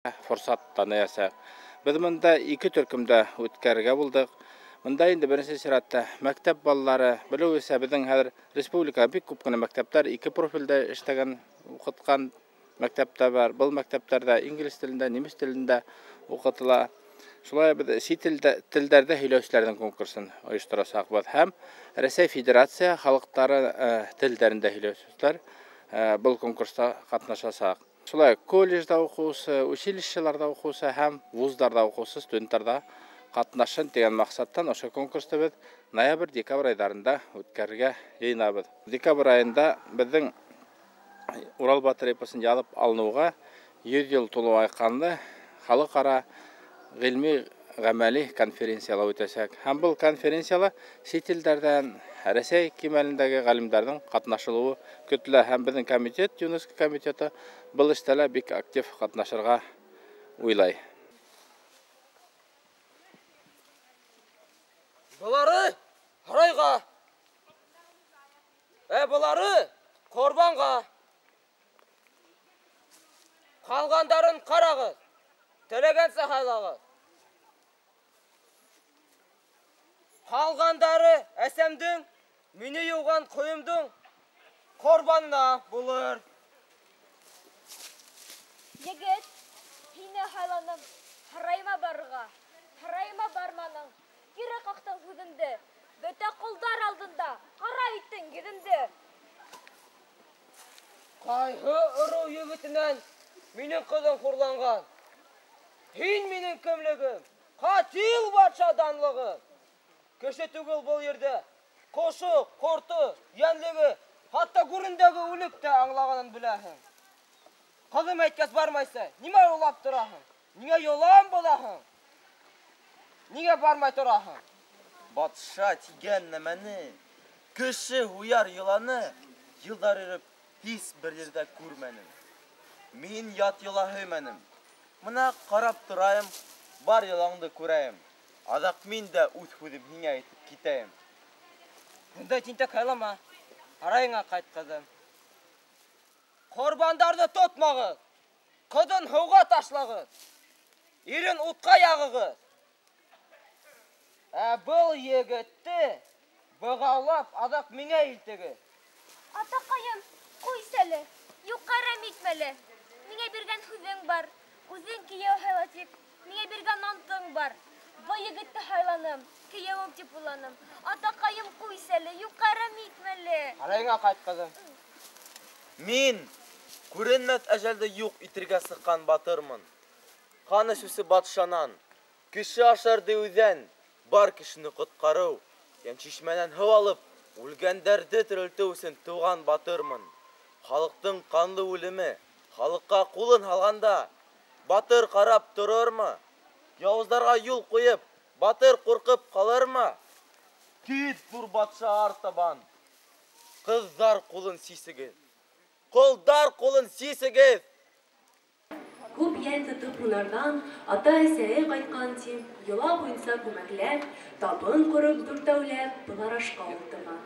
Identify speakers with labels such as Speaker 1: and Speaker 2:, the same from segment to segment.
Speaker 1: форсаттан ясак. Біз мында 2 төркемдә үткәргә булдык. Мында инде беренче чиратта мәктәп баллары, белүсә безнең хәзер республика бик күп кенә мәктәпләр 2 профильдә эшләгән, укыткан мәктәптә бар. Был мәктәпләрдә инглиз телендә, немец телендә укытыла. Шулай без чит телдәрдә һөйләүчеләрнең конкурсын оештырасакбыз һәм Россия Федерация халыклары телләрендә һөйләүчеләр был конкурста катнашасак. Шулай колледжда укучы, училищеларда укучы һәм вузларда укучы студентларда катнашын дигән максаттан ошо конкурста без ноябрь-декабрь айларында үткәрергә җыенабыз. Декабрь айында безнең Урал батыр эпосын ялып алынуга 100 ел тулу айканлы халыкара гыйльми гамәли конференциялар үтәчәк. Һәм бу конференциялар чит илләрдән Россия кимәлендәге галимнәрнең катнашылуы көтелә һәм безнең комитет, ЮНЕСКО комитеты был эштә бик актив катнашырга уйлай.
Speaker 2: Булары һарайга. Булары корбанга. Калгандарын карагыз. Теләгәнсә хайлагыз. Калгандары әсәмдең, мине юган коемдың корбанына булыр.
Speaker 3: Егет, һине хайланым, һарайма барырга. Һарайма барманың. Кире кактың күземде. Бөтә кулдар алдында. Кара иттең гидемде.
Speaker 2: Кайгы ыру егетеннән минең кызым хурланган. Һин минең кемлегем, катил батша данлыгым. Кеше түгел бул yerdə. Кошы, корты, янлыгы, хатта гүрендәге үлек тә аңлаганын беләһең. Кызым әйткәс бармайса, нимә улап тораһың? Нигә ялан булаһың? Нигә бармай тораһың?
Speaker 4: Батша тигән нәмәне, кеше хуяр йыланы елдар иреп һис бер yerdə күрмәнем. Мин ят йылаһы мәнем. Мына карап торайым, бар йылаңды күрәем. Адак мин дә үз хүдем һиңә әйтеп китәем.
Speaker 2: Бундай тинтәк хайлама. Арайыңа кайт кызым. Корбандарды тотмагыз. Кызын һауга ташлагыз. Ирен утка ягыгыз. Был егетте быгаулап адак миңа илтегез.
Speaker 3: Атакаем, куйсәле, юкарам итмәле. Миңа биргән хүзең бар. Үзең кияү хайлатып, миңа биргән антың бар. Бу егетте хайланым, кияүем дип буланым. Атакаем куйсәле, юкарам итмәле.
Speaker 2: Арайыңа кайт кызым.
Speaker 4: Мин күренмәс әҗәлдә юк итергә сыккан батырмын. Каны сүсе батшанан, кеше ашар диюдән бар кешене коткару, ям чишмәнән һау алып, үлгәндәрне терелтү өчен туган батырмын. Халыктың канлы үлеме, халыкка кулын алганда, батыр карап торырмы? Явызларга юл куеп, батыр куркып калырмы? Кит бур батша артабан. Кыздар кулын сисегез. Колдар кулын сисегез.
Speaker 5: Күп ял тотып һунардан ата-әсәе кайткан тим, йола буенча күмәкләп, табын корып дүртәүләп, болар ашка утырган.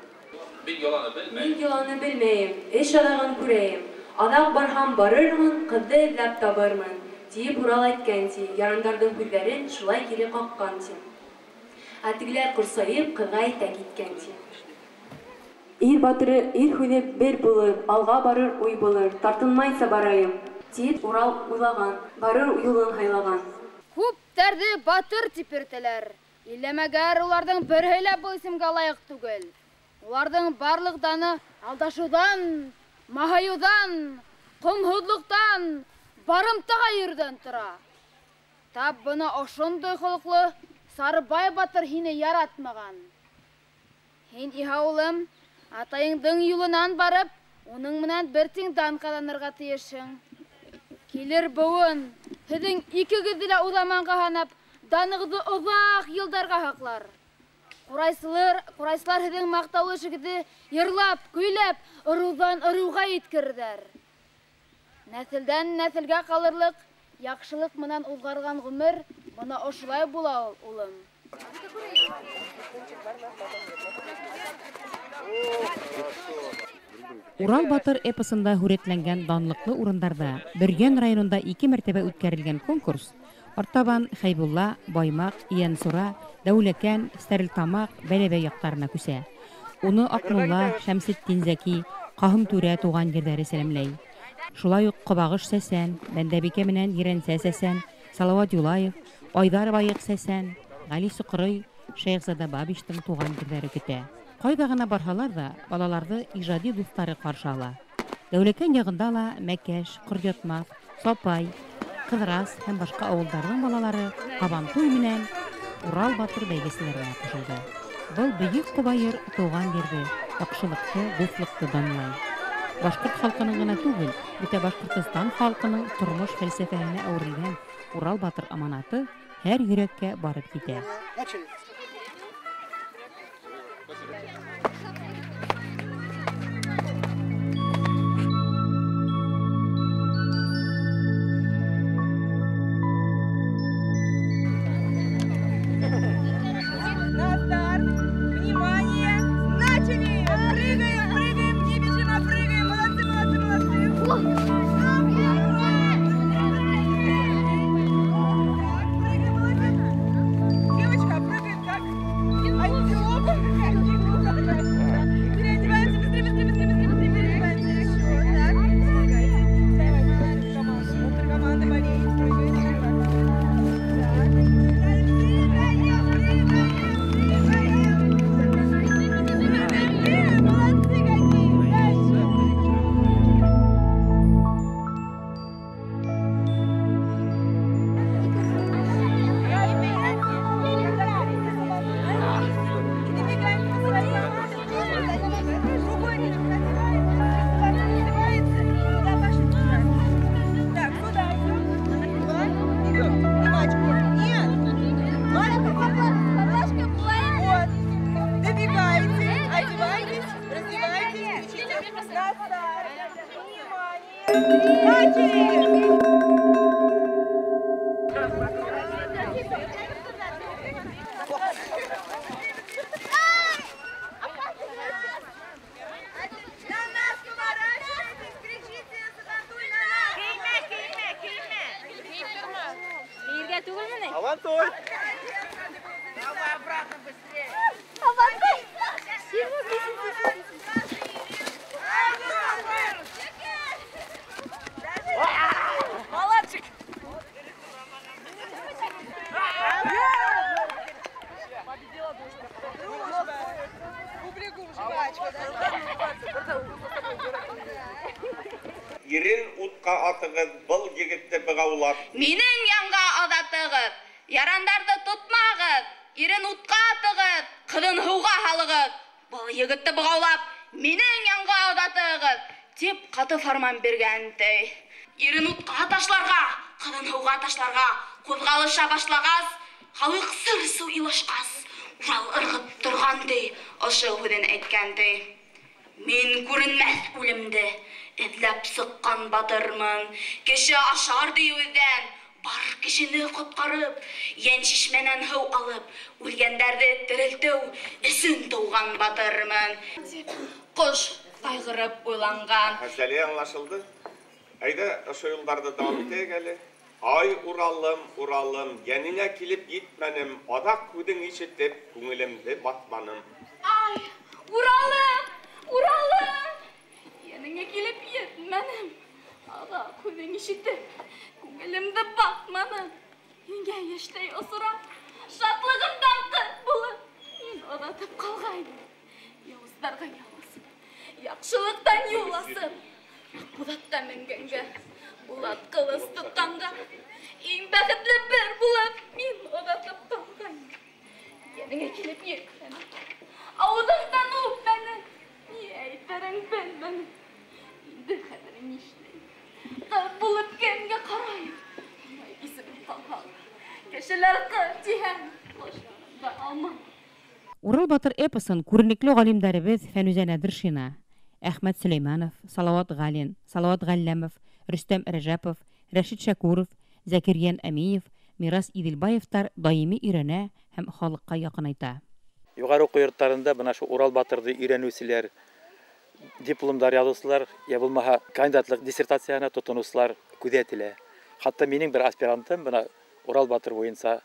Speaker 5: Мин йоланы белмәем, эш адагын күрәем. Адак барһам барырмын, кызды эзләп табармын. Дип Урал әйткән ти, ярандардың күзләрен шулай кире каккан ти. Атыглар курсайып, кызга әйтә киткән ти. Ир батыры, ир хүне бер булыр, алга барыр уй булыр, тартынмайса барайым. Дип Урал уйлаган, барыр юлын хайлаган.
Speaker 6: Күптәрде батыр дип йөртәләр. Илемәгәр уларның берһелә бу исемгә лаек түгел. Уларның барлык даны алдашудан, махаюдан, кумһудлыктан, барымтага йөрдән тора. Тап буны ошондый холыклы Сарыбай батыр һине яратмаган. Һин иһаулым, атайыңдың юлынан барып, уның менән бер тиңдан каланырга тиешең. Килер буын, һеҙҙең икегеҙҙе лә уҙаманға һанап, данығыҙҙы оҙаҡ йылдарға һаҡлар. Ҡурайсылар һеҙҙең маҡтаулы эшегеҙҙе йырлап, көйләп, ырыуҙан ырыуға еткерҙәр. Нәҫелдән нәҫелгә ҡалырлыҡ, яҡшылыҡ менән уҙғарған ғүмер, бына ошолай була, улым.
Speaker 7: Урал батыр эпосында хүрәтләнгән данлыклы урындарда Бөргән районында 2 мәртәбә үткәрелгән конкурс артабан Хәйбулла, Баймак, Иян-Сура, Дәүләкән, Стәрлетамак, Бәләбәй якларына күсә. Уны Акмулла, Шәмсетдин Зәки, Каһым Түрә туган җирләре сәламләй. Шулай ук Кабагыш Сәсән, Бәндәбикә менән Ерәнсә Сәсән, Салават Юлаев, Айдар Байык Сәсән, Гали Сукрый, Шәйхзада Бабиштың туган җирләре көтә. Кайда гына барһалар да, балаларны иҗади дуслары каршы ала. Дәүләкән ягында ла Мәкәш, Кыръятмас, Сапай, Кыдырас һәм башка авылларның балалары Кабантуй менән Урал батыр бәйгеселәренә кушылды. Был бөек Кубайыр туган җирде, яхшылыкты, дуслыкты данлай. Башкорт халкының гына түгел, бөтә Башкортстан халкының тормыш фәлсәфәһенә әверелгән Урал батыр аманаты һәр йөрәккә барып китә.
Speaker 8: Ирен утка атыгыз, был егетте быгаулап.
Speaker 9: Минең янга адатыгыз, ярандарды тотмагыз, ирен утка атыгыз, кыдын һуга халыгыз. Был егетте быгаулап, минең янга адатыгыз, дип каты фарман бергәнде. Ирен утка ташларга, кыдын һуга ташларга, кузгалыша башлагас, халык сыр-су илашкас, Урал ыргып торганды, ошо үден әйткәнде. Мин күренмәс үлемде эзләп сыккан батырмын. Кеше ашар диюдән бар кешене коткарып, янчишмәнән һыу алып, үлгәндәрне терелтү өсөн туган батырмын. Кош кайгырып уйланган.
Speaker 8: Мәсьәлә аңлашылды. Әйдә, ошо юлларда дәвам итәйек әле. Ай Уралым, Уралым, янеңа килеп җитмәнем, адак күдең ишетеп, күңелемде батманым.
Speaker 9: Ай, Уралым, Уралым, янеңа килеп җитмәнем, адак күдең ишетеп, күңелемде батманым. Еңгә яшьтәй осрап, шатлыгымдан кыт булып, мин адатып калгайным. Явызларга яласып, яхшылыктан юласып, Булатка менгәнгә, Булат кылыс тотканга, иң бәхетле бер булып, мин адатып калгайным. Янеңа килеп җитмәнем, авызыңдан үп мәне, ни әйтерең белмәдем. Инде хәзер нишләй? Кыз булып кемгә карайым? Исем калган. Кешеләр кыз дигән, башымда алмам.
Speaker 7: Урал батыр эпосын күренекле галимдәребез Фәнүзә Нәдершина, Әхмәт Сөләйманов, Салават Галин, Салават Галләмов, Рөстәм Рәҗәпов, Рәшит Шәкуров, Зәкирьян Әмиев, Мирас Иделбаевтар даими өйрәнә һәм халыкка якынайта.
Speaker 10: Югары уку йортларында бына шу Урал батырды өйрәнүчеләр дипломдар язучылар, я булмаһа кандидатлык диссертациясына тотынучылар күзәтелә. Хатта минем бер аспирантым бuna Урал Батыр буенча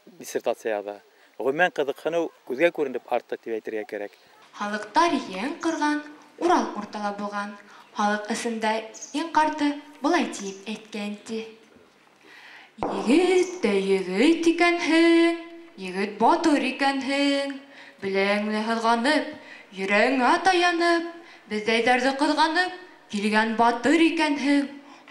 Speaker 10: диссертацияда. Гомумән кызыксыну күзгә күренеп артты дип әйтергә кирәк.
Speaker 11: Халыктар ең кырган Урал уртала булган. Халык исендә ең карты булай дип әйткән ди. Егет тә егет икәнһең, егет батыр икәнһең, беләңне хызганып, йөрәгеңә таянып, бездәйләрне кызганып, килгән батыр икәнһең,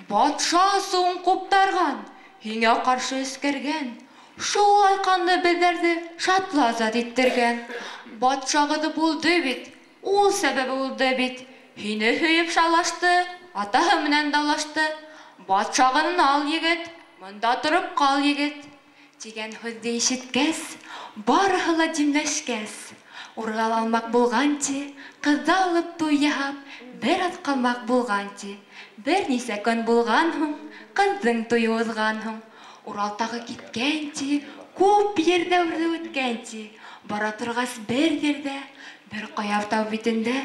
Speaker 11: батша суң куптарган, һиңа каршы эскәргән, шулай канлы безләрне шатлы азат иттергән. Батшагыды булды бит, ул сәбәбе булды бит, һине һөеп шалашты, атаһы менән далашты, батшагын ал егет, монда торып кал егет. Дигән һүзне ишеткәс, барыһы ла димләшкәс, ургал алмак булган ти, кыз алып туй яһап, бер ат калмак булган ти. Бер нисә көн булган һуң, кыздың туйы узган һуң, Урал тагы киткән ти, күп ердә үткән ти. Бара торгас бер ердә, бер каяр тау битендә,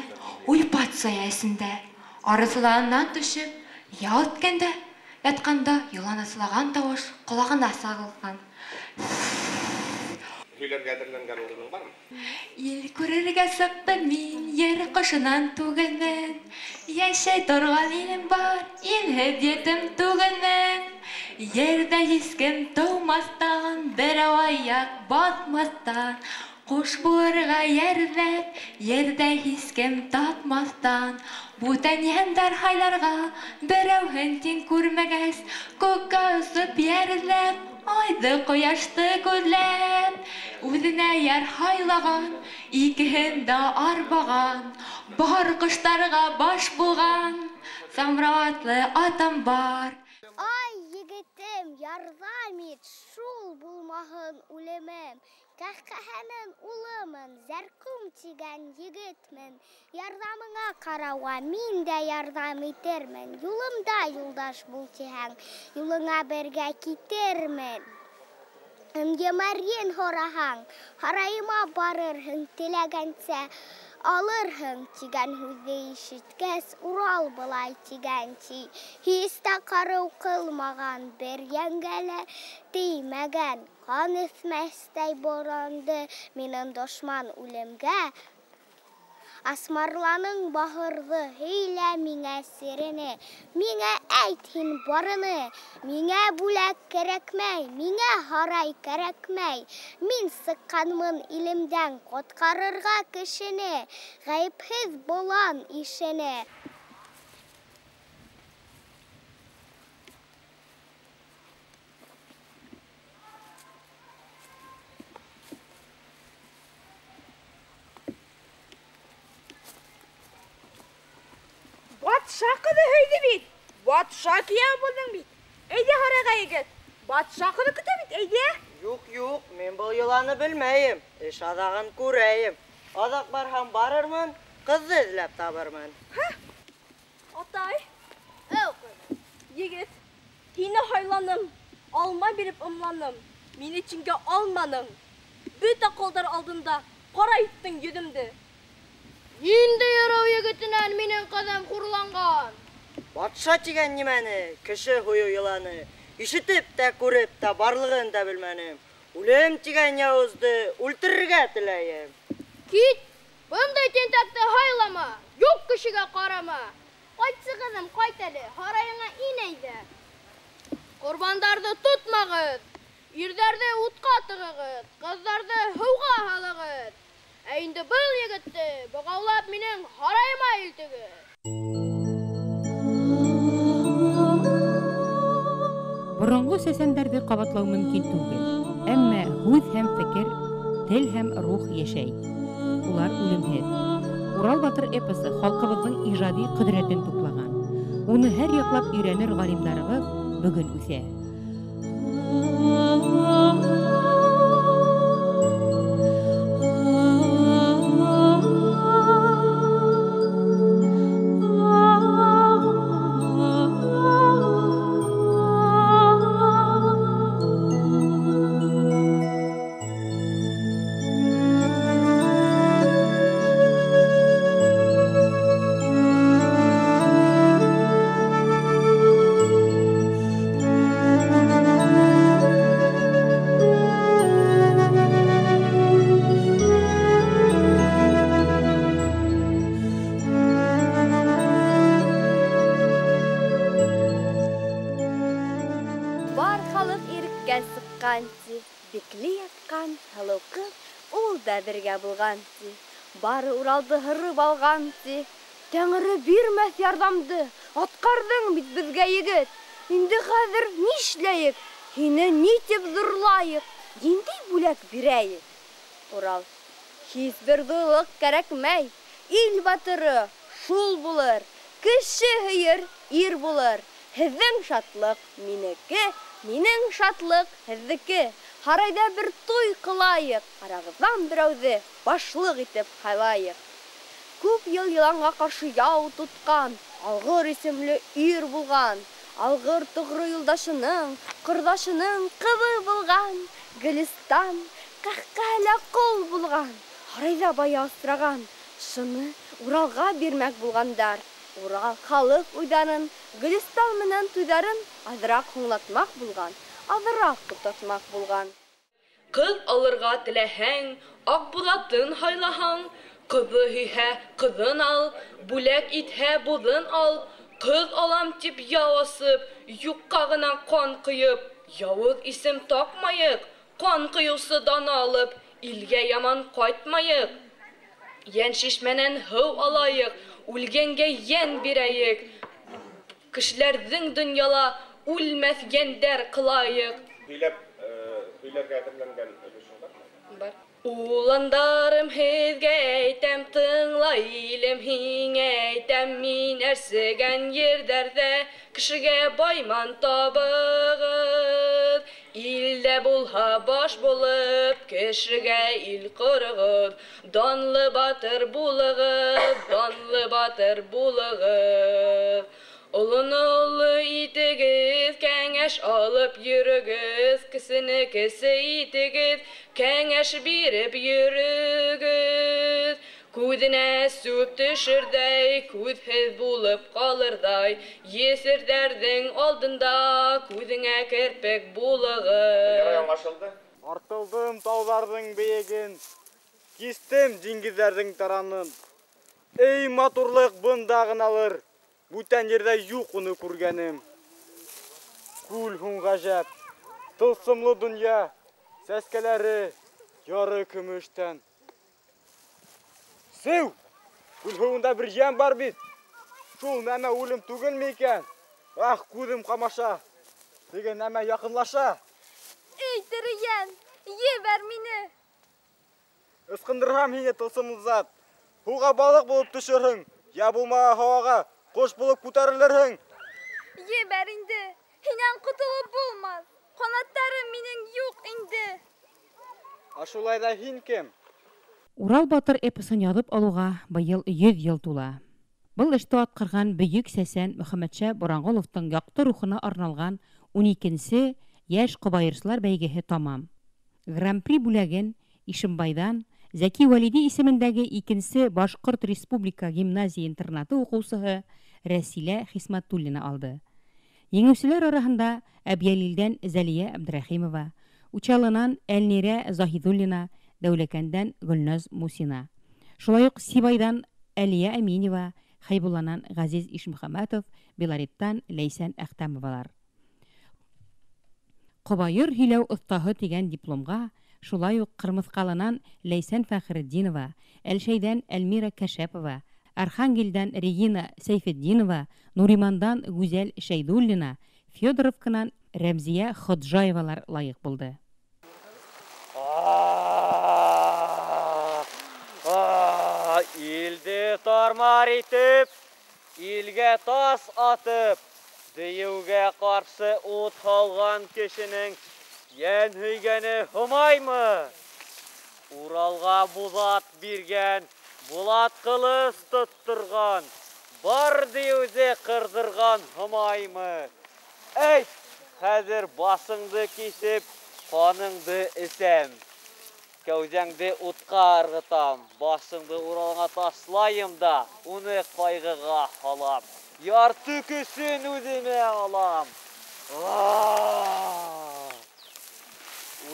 Speaker 11: уйпат саясында, арысланнан төшеп, ялт иткәндә, ятканда йылан аслаган тавыш колагына сагылган.
Speaker 8: Көйләргә әзерләнгән урының бармы?
Speaker 11: Ил күрергә сыктым мин, ер кошынан түгеннән. Яшәй торган илем бар, илһеҙ етем түгеннән. Ердә һискем тыумастан, берәү аяк баҫмаҫтан. Ҡош булырға йәрләп, ердә һискем тапмаҫтан. Бүтән йәндәр һайларға, берәүһен тиң күрмәгәс, күккә осоп йәрләп, айды ҡояшты күҙләп. Үҙенә яр һайлаган, икеһен дә арбаған, бар ҡоштарға баш булған, самраватлы атам бар.
Speaker 12: Ай, егетем, ярҙам ит, шул булмаһын үлемем. Кәһкәһәнең улымын, Зәркүм тигән егетмен. Ярҙамыңа ҡарауға мин дә ярҙам итермен. Юлымда юлдаш бул тиһәң, юлыңа бергә китермен. Емәрйен һораһаң, һарайыма барырһың, теләгәнсә алырһың тигән һүҙҙе ишеткәс, Урал былай тигән ти. Һис тә ҡарыу ҡылмаған, бер йәнгә лә теймәгән. Ҡан эҫмәҫтәй боранды минең дошман үлемгә. Асмарланың баһырҙы, һөйлә миңә серене. Миңә әйт һин барыны. Миңә бүләк кәрәкмәй, миңә һарай кәрәкмәй. Мин сыҡҡанмын илемдән ҡотҡарырға кешене, ғәйепһеҙ болан ишене.
Speaker 9: Батша ҡыҙы һөйҙө бит. Батша кейәү булдың бит. Әйҙә һарайға егет. Батша ҡыҙы көтә бит, әйҙә.
Speaker 2: Юҡ, мин был йыланы белмәйем. Эш аҙағын күрәйем. Аҙаҡ барһам барырмын, ҡыҙҙы эҙләп табырмын.
Speaker 9: Атай. Егет, һине һайланым. Алма биреп ымланым. Мине чингә алманың. Бөтә ҡолдар алдында ҡара иттең йөҙөмдө.
Speaker 6: Инде ярау егетенән минең ҡыҙым хурланған.
Speaker 2: Батша тигән нимәне, кеше һуйыу йыланы. Ишетеп тә, күреп тә, барлығын да белмәнем. Үлем тигән яуызды үлтерергә теләйем.
Speaker 6: Кит, бындай тентәкте һайлама, юҡ кешегә ҡарама. Ҡайтсы ҡыҙым, ҡайт әле, һарайыңа ин әйҙә. Ҡорбандарҙы тотмағыҙ, ирҙәрҙе утҡа тығығыҙ, ҡыҙҙарҙы һыуға һалығыҙ. Ә инде был егетте боғаулап минең һарайыма илтегеҙ.
Speaker 7: Боронғо сәсәндәрҙе ҡабатлау мөмкин түгел. Әммә һүҙ һәм фекер, тел һәм рух йәшәй. Улар үлемһеҙ. Урал Батыр эпосы халҡыбыҙҙың ижади ҡөҙрәтен туплаған. Уны һәр яҡлап өйрәнер ғалимдарыбыҙ бөгөн үҫә.
Speaker 3: Бар халык иреккә сыккан ти, бикле яткан һылыу кыз, ул да бергә булган ти. Бары Уралды һырып алган ти. Тәңре бирмәс ярдамды, аткардың бит безгә егет. Инде хәзер нишләйек? Һине нитеп зурлайык? Нинди бүләк бирәйек? Урал: Һичбер зурлык кәрәкмәй. Ил батыры шул булыр. Кеше һөер ир булыр. Һеҙҙең шатлык минеке, минең шатлык һеҙҙеке. Һарайҙа бер туй ҡылайыҡ, арағыҙҙан берәүҙе башлыҡ итеп һайлайыҡ. Күп йыл йыланға ҡаршы яу тотҡан, Алғыр исемле ир булған. Алғыр тоғро юлдашының, ҡорҙашының ҡыҙы булған. Гөлистан ҡәһҡәлә ҡол булған. Һарайҙа бая осраған. Шуны Уралға бирмәк булғандар. Урал халыҡ уйҙарын, Гөлистан менән туйҙарын аҙыраҡ һуңлатмаҡ булған, аҙыраҡ туҡтатмаҡ булған.
Speaker 5: Ҡыҙ алырға теләһәң, Аҡбуҙатын һайлаһаң, ҡыҙы һөйһә ҡыҙын ал, бүләк итһә буҙын ал. Ҡыҙ алам тип яу асып, юҡҡа ғына ҡан ҡойоп, яуыз исем таҡмайыҡ, ҡан ҡойоусыдан алып, илгә яман ҡайтмайыҡ. Йән шишмәнән һыу алайыҡ, үлгәнгә йән бирәйек. Кешеләрҙең донъяла үлмәҫ йәндәр ҡылайыҡ.
Speaker 8: Һөйләргә әҙерләнгән өлөшөң бармы?
Speaker 5: Уландарым, һеҙгә әйтәм, тыңлай илем, һиңә әйтәм, мин әрсегән ерҙәрҙә кешегә байман табығыҙ. Илдә булһа баш булып, кешегә ил ҡороғоҙ. Данлы батыр булығыҙ, данлы батыр булығыҙ. Олоно оло итегеҙ, кәңәш алып йөрөгөҙ, кесене кесе итегеҙ, кәңәш биреп йөрөгөҙ. Күҙенә сүп төшөрҙәй, күҙһеҙ булып ҡалырҙай, есерҙәрҙең алдында күҙеңә керпек булығыҙ.
Speaker 13: Артылдым тауҙарҙың бейеген, кистем диңгеҙҙәрҙең таранын. Эй матурлыҡ бында ғыналыр, бүтән ерҙә юҡ уны күргәнем. Күл һуң ғәжәп, тылсымлы донъя, сәскәләре яры көмөштән. Сеү! Күл һыуында бер йән бар бит. Шул нәмә үлем түгелме икән? Ах, күҙем ҡамаша. Теге нәмә яҡынлаша.
Speaker 3: Эй, тере йән, ебәр мине.
Speaker 13: Ысҡындырһам һине тылсымлы зат. Һыуға балыҡ булып төшөрһөң, йә булмаһа һауаға ҡош булып күтәрелерһең.
Speaker 3: Ебәр инде, һинән ҡотолоп булмаҫ. Ҡанаттарым минең юҡ инде.
Speaker 13: Ашулай ҙа һин кем?
Speaker 7: Урал батыр эпосын яҙып алыуға быйыл 100 йыл тула. Был эште атҡарған бөйөк сәсән Мөхәммәтшә Боранғоловтың яҡты рухына арналған 12-нсе йәш ҡобайырсылар бәйгеһе тамам. Гран-при бүләген Ишембайҙан Зәки Вәлиди исемендәге 2-нсе Башҡорт Республика гимназия-интернаты уҡыусыһы Рәсилә Хисмәтуллина алды. Еңеүселәр араһында Әбйәлилдән Зәлиә Әбдрәхимова, Учалынан Әлнирә Заһиҙуллина, Дәүләкәндән Гөлназ Мусина. Шулай уҡ Сибайҙан Әлиә Әминева, Хәйбулланан Ғәзиз Ишмөхәмәтов, Белориттан Ләйсән Әхтәмовалар. Ҡобайыр һөйләү оҫтаһы тигән дипломға шулай уҡ Ҡырмыҫҡалынан Ләйсән Фәхретдинова, Әлшәйҙән Әлмира Кәшәпова, Архангелдән Регина Сәйфетдинова, Нуримандан Гүзәл Шәйҙуллина, Федоровканан Рәмзиә Ходжаевалар лайыҡ булды.
Speaker 13: Илде тармар итеп, илгә тас атып, дейеүгә ҡаршы ут һалған кешенең йән һөйгәне һымаймы? Уралға Булат биргән, Булат ҡылыс тоттырған, бар дейеүҙе ҡырҙырған һымаймы? Әйт, хәҙер басыңды кисеп, ҡаныңды эсәм. Кәүҙәңде утҡа ырғытам, башыңды Уралға ташлайым да, уны ҡайғыға һалам. Ярты көсөн үҙемә алам.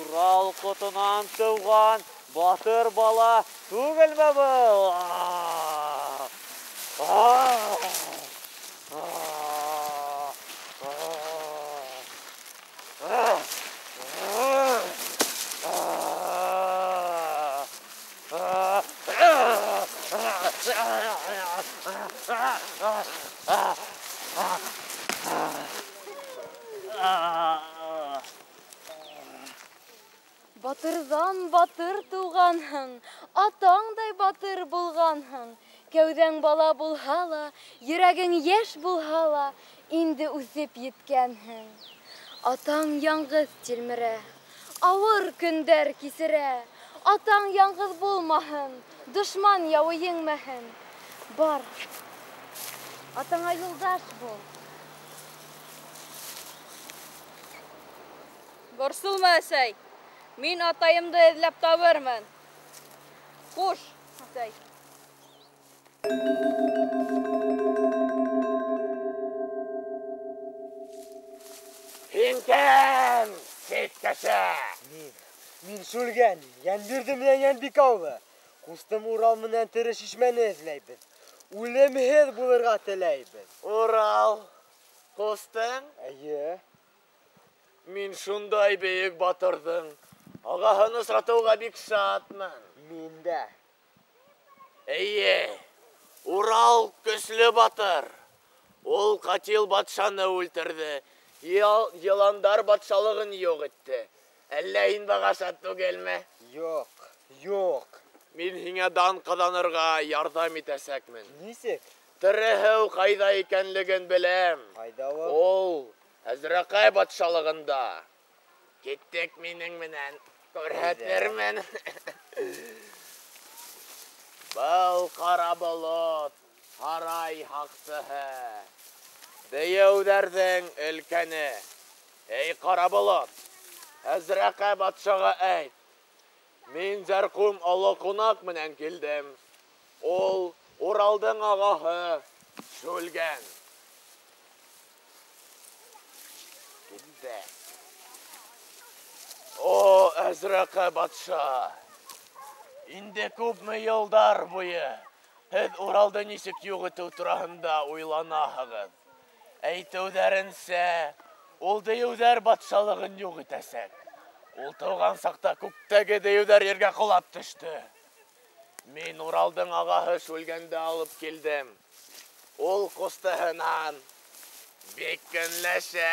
Speaker 13: Урал ҡотонан тыуған батыр бала түгелме был?
Speaker 6: Батырдан батыр туғанһың, атаңдай батыр булғанһың. Кәүдәң бала булһа ла, йөрәгең яшь булһа ла, инде үсеп еткәнһең. Атаң яңғыҙ тилмерә, ауыр көндәр кисерә. Атаң яңғыҙ булмаһын, дошман яуы еңмәһен. Бар, атаңа юлдаш бул.
Speaker 9: Борсолма, әсәй. Мин атайымды эҙләп табырмын. Хуш, әсәй.
Speaker 14: Һин кем, сит кеше?
Speaker 15: Мин Шүлгән, Йәнбирҙе менән Йәнбикәүҙе. Ҡустым Урал менән тере шишмәне эҙләйбеҙ. Үлемһеҙ булырға теләйбеҙ.
Speaker 14: Урал, ҡустың?
Speaker 15: Эйе.
Speaker 14: Мин шундай бейек батырҙың ағаһын осратыуға бик шатмын.
Speaker 15: Мин дә.
Speaker 14: Эйе, Урал көслө батыр. Ул Ҡатил батшаны үлтерҙе. Йыландар батшалығын юҡ итте. Әллә һин бағашат түгелме?
Speaker 15: Юҡ, юҡ.
Speaker 14: Мин һиңә дан ҡаҙанырға ярҙам итәсәкмен.
Speaker 15: Нисек?
Speaker 14: Тереһеү ҡайҙа икәнлеген беләм.
Speaker 15: Ҡайҙа ул?
Speaker 14: Ул Әзрәҡәй батшалығында. Киттек минең менән, күрһәтермен. Был ҡара болот, һарай һаҡсыһы. Дейеүҙәрҙең өлкәне. Эй, ҡара болот, Әзрәҡәй батшаға әйт. Мин Зәрҡүм оло ҡунаҡ менән килдем. Ул Уралдың ағаһы Шүлгән. Китте. О, Әзрәҡәй батша! Инде күпме йылдар буйы һеҙ Уралды нисек юҡ итеү тураһында уйланаһығыҙ. Әйтеүҙәренсә, ул дейеүҙәр батшалығын юҡ итәсәк. Ул тыуған саҡта күктәге дейеүҙәр ергә ҡолап төштө. Мин Уралдың ағаһы Шүлгәнде алып килдем. Ул ҡустыһынан бик көнләшә.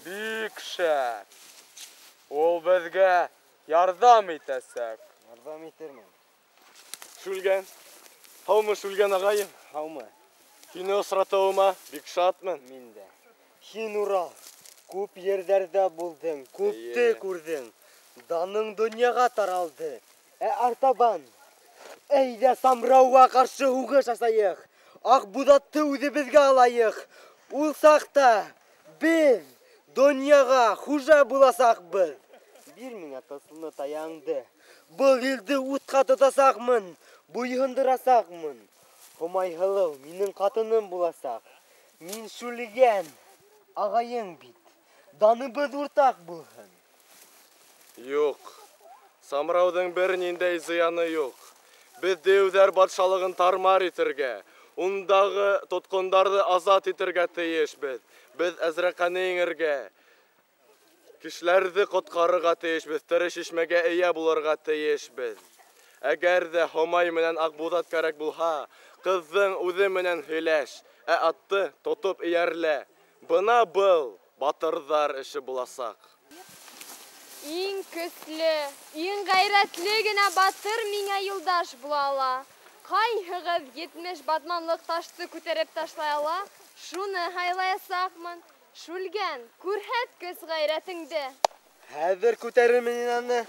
Speaker 15: Бик шәп. Ул беҙгә ярҙам итәсәк. Ярҙам итермен.
Speaker 13: Шүлгән, һаумы Шүлгән ағайым?
Speaker 15: Һаумы.
Speaker 13: Һине осратыуыма бик шатмын.
Speaker 15: Мин дә. Һин, Урал, күп ерҙәрҙә булдың, күпте күрҙең. Даның донъяға таралды. Артабан, әйҙә Самрауға ҡаршы һуғыш асайыҡ. Аҡбуҙатты үҙебеҙгә алайыҡ. Ул саҡта беҙ донъяға хужа буласаҡбыҙ. Бир миңә тылсымлы таяңды. Был илде утҡа тотасаҡмын, буйһондорасаҡмын. Һомайһылыу минең ҡатыным буласаҡ. Мин Шүлгән, ағайың бит. Даныбыҙ уртаҡ булһын.
Speaker 13: Юҡ, Самрауҙың бер ниндәй зыяны юҡ. Беҙ дейеүҙәр батшалығын тармар итергә, ундағы тотҡондарҙы азат итергә тейешбеҙ. Беҙ Әзрәҡәне еңергә, кешеләрҙе ҡотҡарырға тейешбеҙ, тере шишмәгә эйә булырға тейешбеҙ. Әгәр ҙә Һомай менән Аҡбуҙат кәрәк булһа, ҡыҙҙың үҙе менән һөйләш, атты тотоп эйәрлә. Бына был батырҙар эше буласаҡ.
Speaker 3: Иң көслө, иң ғәйрәтле генә батыр миңә юлдаш була ала. Ҡайһығыҙ 70 батманлыҡ ташты күтәреп ташлай ала, шуны һайлаясаҡмын. Шүлгән, күрһәт көс ғәйрәтеңде.
Speaker 15: Хәҙер күтәрермен инаны.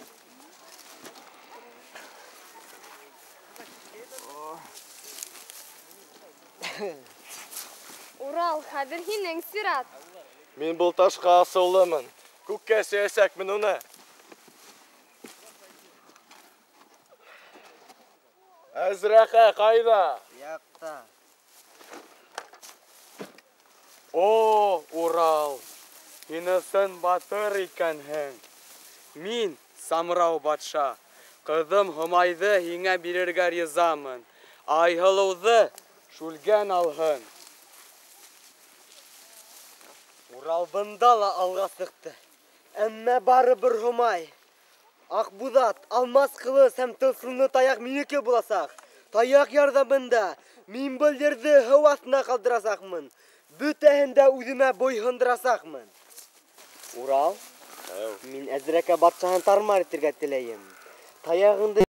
Speaker 3: Урал, хәҙер һинең сират.
Speaker 13: Мин был ташҡа асыулымын. Күккә сөйәсәкмен уны. Әзрәҡә ҡайҙа?
Speaker 15: Яҡта.
Speaker 13: О, Урал, һин ысын батыр икәнһең.
Speaker 15: Мин, Самрау батша, ҡыҙым Һомайҙы һиңә бирергә ризамын. Айһылыуҙы Шүлгән алһын. Урал бында ла алға сыҡты. Әммә барыбер Һомай. Аҡбуҙат, алмас ҡылыс һәм тылсымлы таяҡ минеке буласаҡ. Таяҡ ярҙамында мин был ерҙе һыу аҫтына ҡалдырасаҡмын. Бөтәһен дә үҙемә буйһондорасаҡмын. Урал, Мин әзрәкә батшаһын тармар итергә теләйем. Таягыңды